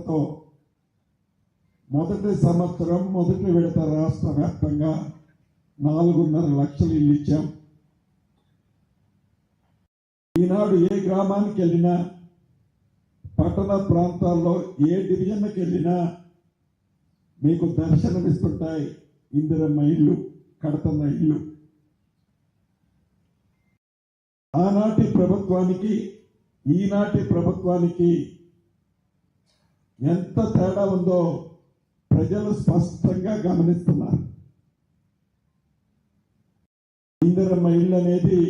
కోట్లతో మొదటి సంవత్సరం మొదటి విడత రాష్ట్ర వ్యాప్తంగా 4.5 లక్షలు ఇల్లు ఇచ్చాం. ఈనాడు ఏ గ్రామానికి వెళ్ళినా, పట్టణ ప్రాంతాల్లో ఏ డివిజన్కి వెళ్ళినా మీకు దర్శనమిస్తుంటాయి ఇందిరమ్మ ఇల్లు, కడుతున్న ఇల్లు. ఆనాటి ప్రభుత్వానికి ఈనాటి ప్రభుత్వానికి ఎంత తేడా ఉందో ప్రజలు స్పష్టంగా గమనిస్తున్నారు. ఇందిరమ్మ ఇల్లు అనేది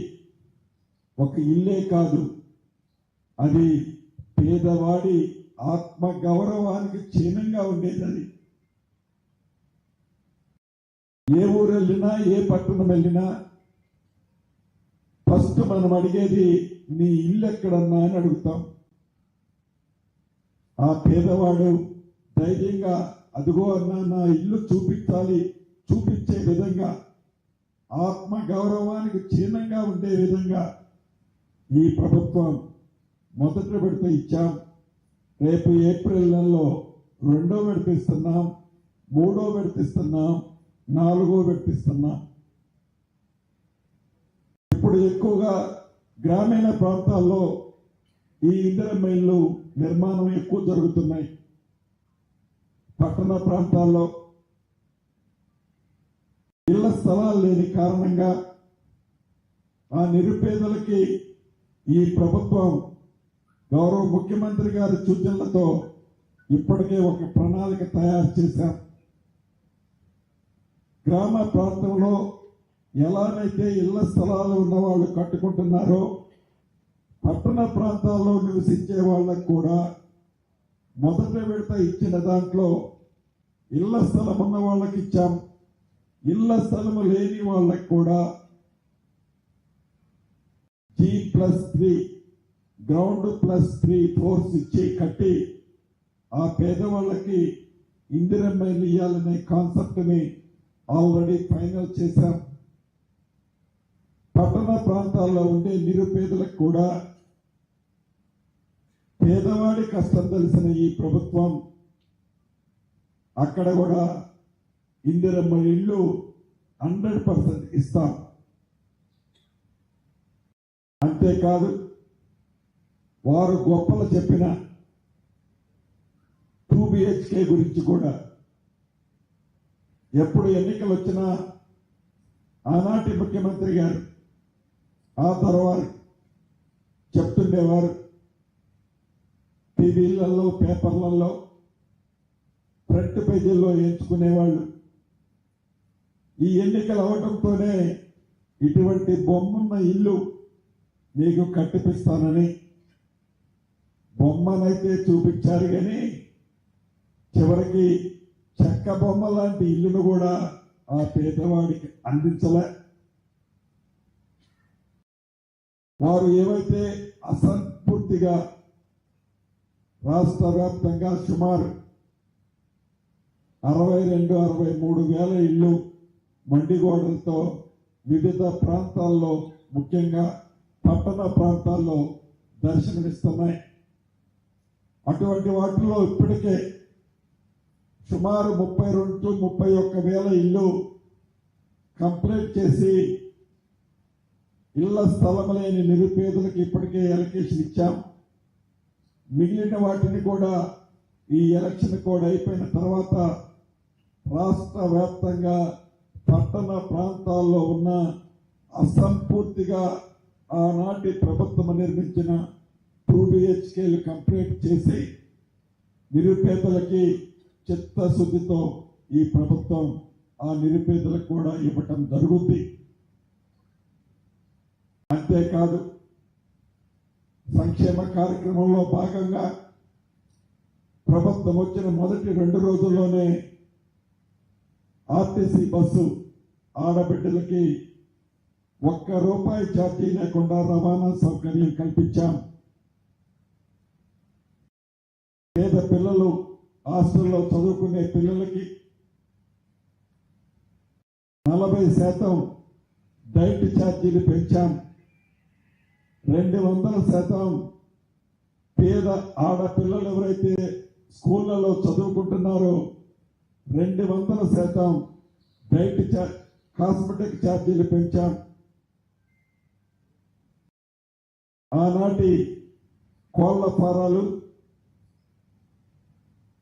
ఒక ఇల్లే కాదు, అది పేదవాడి ఆత్మ గౌరవానికి చిహ్నంగా ఉండేది. అది ఏ ఊరు వెళ్ళినా, ఏ పట్టణం వెళ్ళినా ఫస్ట్ మనం అడిగేది నీ ఇల్లు ఎక్కడన్నా అని అడుగుతాం. ఆ పేదవాడు ధైర్యంగా అదిగో అన్నా నా ఇల్లు చూపించాలి, చూపించే విధంగా ఆత్మ గౌరవానికి చిహ్నంగా ఉండే విధంగా ఈ ప్రభుత్వం మొదటి విడత ఇచ్చాం. రేపు ఏప్రిల్ నెలలో 2వ విడత ఇస్తున్నాం, 3వ విడత ఇస్తున్నాం, 4వ విడత ఇస్తున్నాం. ఇప్పుడు ఎక్కువగా గ్రామీణ ప్రాంతాల్లో ఈ ఇందిరమ్మ ఇల్లు నిర్మాణం ఎక్కువ జరుగుతున్నాయి. పట్టణ ప్రాంతాల్లో ఇళ్ల స్థలాలు లేని కారణంగా ఆ నిరుపేదలకి ఈ ప్రభుత్వం గౌరవ ముఖ్యమంత్రి గారి సూచనలతో ఇప్పటికే ఒక ప్రణాళిక తయారు చేశాం. గ్రామ ప్రాంతంలో ఎలానైతే ఇళ్ల స్థలాలు ఉన్నవాళ్ళు కట్టుకుంటున్నారో, పట్టణ ప్రాంతాల్లో నివసించే వాళ్ళకు కూడా మొదటి విడత ఇచ్చిన దాంట్లో ఇళ్ల స్థలం ఉన్న వాళ్ళకి ఇచ్చాం. ఇళ్ల స్థలము లేని వాళ్ళకి కూడా G+3 గ్రౌండ్ +3 ఫ్లోర్స్ ఇచ్చి కట్టి ఆ పేదవాళ్ళకి ఇందిరమ్మ ఇల్లు ఇవ్వాలనే కాన్సెప్ట్ ని ఆల్రెడీ ఫైనల్ చేశాం. పట్టణ ప్రాంతాల్లో ఉండే నిరుపేదలకు కూడా పేదవాడి కష్టం తెలిసిన ఈ ప్రభుత్వం అక్కడ కూడా ఇందిరమ్మ ఇల్లు 100% ఇస్తాం. అంతేకాదు, వారు గొప్పలు చెప్పిన 2 BHK గురించి కూడా ఎప్పుడు ఎన్నికలు వచ్చినా ఆనాటి ముఖ్యమంత్రి గారు ఆ తర్వాత చెప్తుండేవారు. టీవీలలో, పేపర్లలో ఫ్రంట్ పేజీల్లో ఎంచుకునేవాళ్ళు. ఈ ఎన్నికలు అవడంతోనే ఇటువంటి బొమ్మన్న ఇల్లు మీకు కట్టిపిస్తానని బొమ్మనైతే చూపించారు, కానీ చివరికి చెక్క బొమ్మ లాంటి ఇల్లును కూడా ఆ పేదవాడికి అందించలే. వారు ఏవైతే అసంపూర్తిగా రాష్ట్ర వ్యాప్తంగా సుమారు 62-63 వేల ఇల్లు మండిగోడలతో వివిధ ప్రాంతాల్లో, ముఖ్యంగా పట్టణ ప్రాంతాల్లో దర్శనమిస్తున్నాయి. అటువంటి వాటిలో ఇప్పటికే సుమారు 32-31 వేల ఇల్లు కంప్లీట్ చేసి ఇళ్ల స్థలం లేని నిరుపేదలకు ఇప్పటికే ఎలకేషన్ ఇచ్చాం. మిగిలిన వాటిని కూడా ఈ ఎలక్షన్ కోడ్ అయిపోయిన తర్వాత రాష్ట్ర వ్యాప్తంగా పట్టణ ప్రాంతాల్లో ఉన్న అసంపూర్తిగా ఆనాటి ప్రభుత్వం నిర్మించిన 2 BHKలు కంప్లీట్ చేసి నిరుపేదలకి చిత్తశుద్ధితో ఈ ప్రభుత్వం ఆ నిరుపేదలకు కూడా ఇవ్వటం జరుగుతుంది. అంతేకాదు, సంక్షేమ కార్యక్రమంలో భాగంగా ప్రభుత్వం వచ్చిన మొదటి 2 రోజుల్లోనే ఆర్టీసీ బస్సు ఆడబిడ్డలకి ₹1 ఛార్జీ లేకుండా రవాణా సౌకర్యం కల్పించాం. పేద పిల్లలు హాస్టల్లో చదువుకునే పిల్లలకి 40% డైట్ ఛార్జీలు పెంచాం. 200% పేద ఆడపిల్లలు ఎవరైతే స్కూళ్లలో చదువుకుంటున్నారో 200% బయట కాస్మెటిక్ ఛార్జీలు పెంచాం. ఆనాటి కోళ్ల ఫారాలు,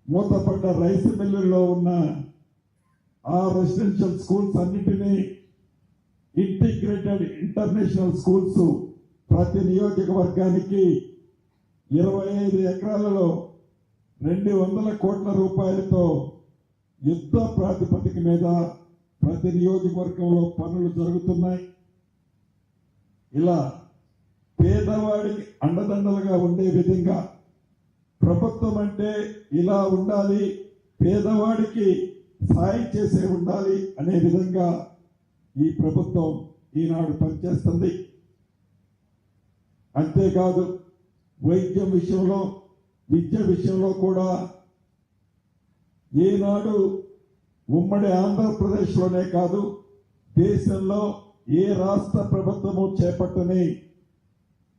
మూతపడ్డ రైస్ మిల్లుల్లో ఉన్న ఆ రెసిడెన్షియల్ స్కూల్స్ అన్నిటినీ ఇంటిగ్రేటెడ్ ఇంటర్నేషనల్ స్కూల్స్ ప్రతి నియోజకవర్గానికి 25 ఎకరాలలో 200 కోట్ల రూపాయలతో యుద్ధ ప్రాతిపదిక మీద ప్రతి నియోజకవర్గంలో పనులు జరుగుతున్నాయి. ఇలా పేదవాడికి అండదండలుగా ఉండే విధంగా ప్రభుత్వం అంటే ఇలా ఉండాలి, పేదవాడికి సాయం చేసే ఉండాలి అనే విధంగా ఈ ప్రభుత్వం ఈనాడు పనిచేస్తుంది. అంతేకాదు వైద్యం విషయంలో, విద్య విషయంలో కూడా ఈనాడు ఉమ్మడి ఆంధ్రప్రదేశ్లోనే కాదు దేశంలో ఏ రాష్ట్ర ప్రభుత్వము చేపట్టని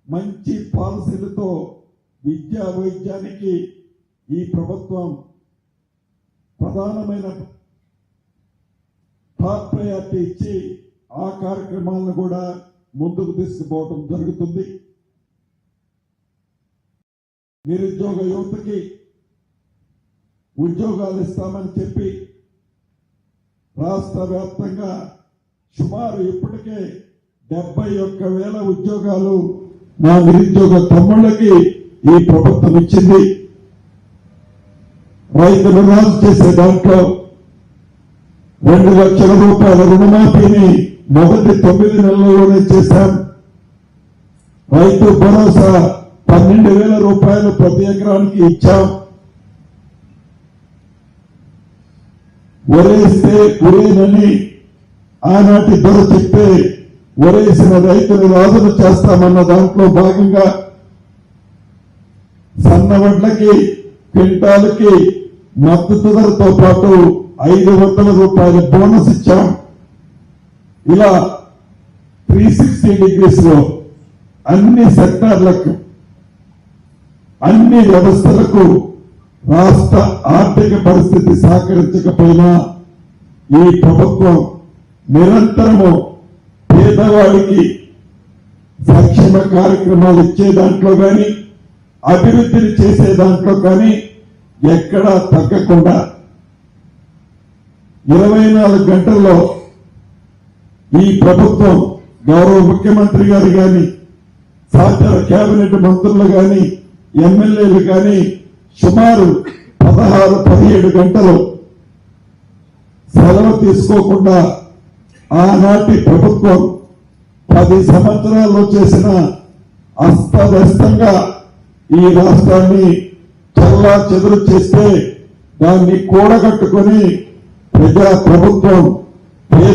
మంచి పాలసీలతో విద్యా వైద్యానికి ఈ ప్రభుత్వం ప్రధానమైన టాప్ ప్రయారిటీ ఇచ్చి ఆ కార్యక్రమాలను కూడా ముందుకు తీసుకుపోవడం జరుగుతుంది. నిరుద్యోగ యువతకి ఉద్యోగాలు ఇస్తామని చెప్పి రాష్ట్ర వ్యాప్తంగా సుమారు ఇప్పటికే 71,000 ఉద్యోగాలు మా నిరుద్యోగ తమ్ముళ్ళకి ఈ ప్రభుత్వం ఇచ్చింది. రైతులు రాజు చేసే దాంట్లో 2 లక్షల రూపాయల రుణమాఫీని మొదటి 9 నెలల్లోనే చేశాం. రైతు భరోసా 12,000 రూపాయలు ప్రతి ఎకరానికి ఇచ్చాం. వరేస్తే ఉరేనని ఆనాటి ధర చెప్తే వరేసిన రైతులు రాజును చేస్తామన్న దాంట్లో భాగంగా సన్నవడ్లకి క్వింటాలకి మద్దతు ధరతో పాటు 500 రూపాయల బోనస్ ఇచ్చాం. ఇలా 360 డిగ్రీస్ లో అన్ని సెక్టార్లకు, అన్ని వ్యవస్థలకు రాష్ట్ర ఆర్థిక పరిస్థితి సహకరించకపోయినా ఈ ప్రభుత్వం నిరంతరము పేదవాడికి సంక్షేమ కార్యక్రమాలు ఇచ్చే దాంట్లో కానీ, అభివృద్ధిని చేసే దాంట్లో కానీ ఎక్కడా తగ్గకుండా 24 గంటల్లో ఈ ప్రభుత్వం గౌరవ ముఖ్యమంత్రి గారు కానీ, సహచర కేబినెట్ మంత్రులు కానీ, ఎమ్మెల్యేలు కానీ సుమారు 16-17 గంటలు సెలవు తీసుకోకుండా ఆనాటి ప్రభుత్వం 10 సంవత్సరాల్లో చేసిన అస్తవ్యస్తంగా ఈ రాష్ట్రాన్ని చల్లా చెదురు చేస్తే దాన్ని కూడగట్టుకొని ప్రజా ప్రభుత్వం పేద